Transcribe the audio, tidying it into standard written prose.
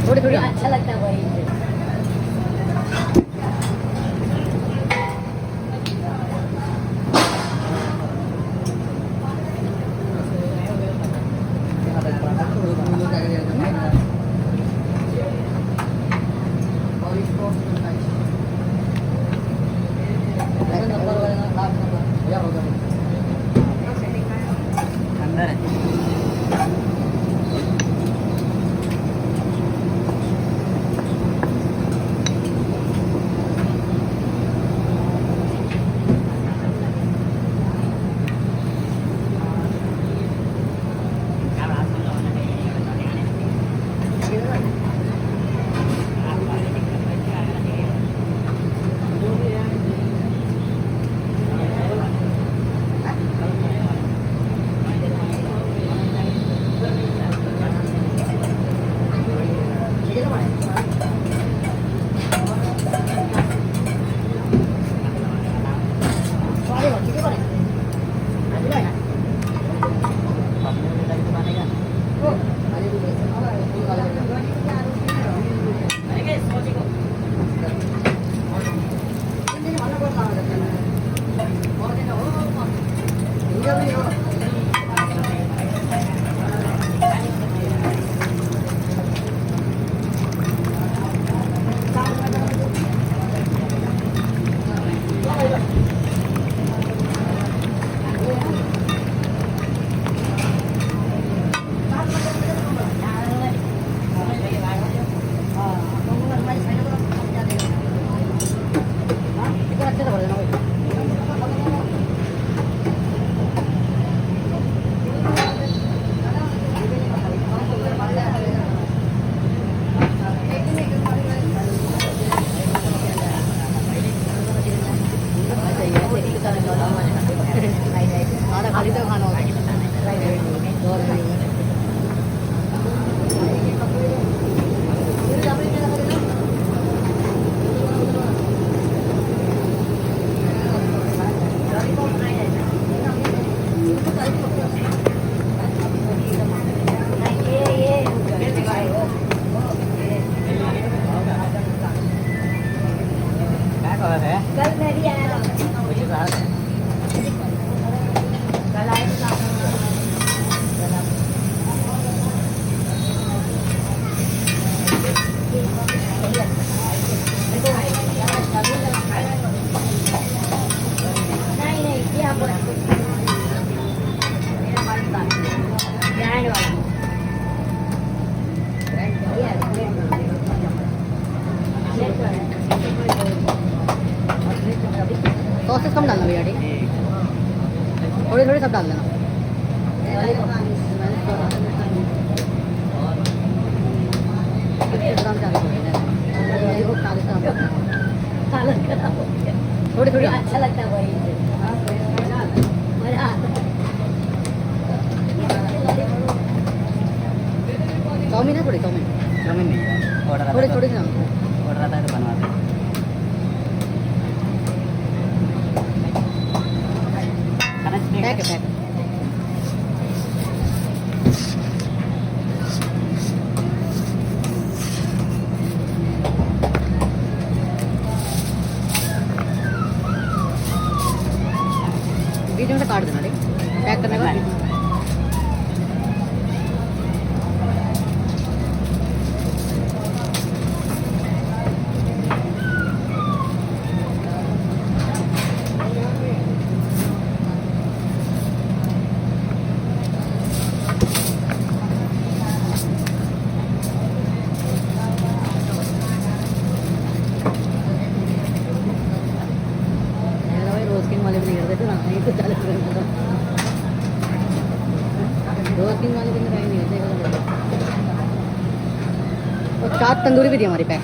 थोड़ी थोड़ी अच्छा लगता है वही अंदर है। खाली तो खाना होता है कल मैं भी आया था कल आए नहीं नहीं ये आप ब्रांड वाला सॉसेस कम डालना भैया ठीक थोड़ी थोड़ी सब डाल देना थोड़ी थोड़ी अच्छा लगता है वही चाउमीन है थोड़ी चाउमीन चाउमीन नहीं ऑर्डर थोड़ी थोड़ी सी ऑर्डर आता है तो बनवा दे पैक है पैक बीच में से काट देना ठीक पैक करने का वाले भी नहीं करते थे ना नहीं तो 40 रुपये का 2-3 वाले दिन नहीं होते और 4 तंदूरी भी थी हमारी पैक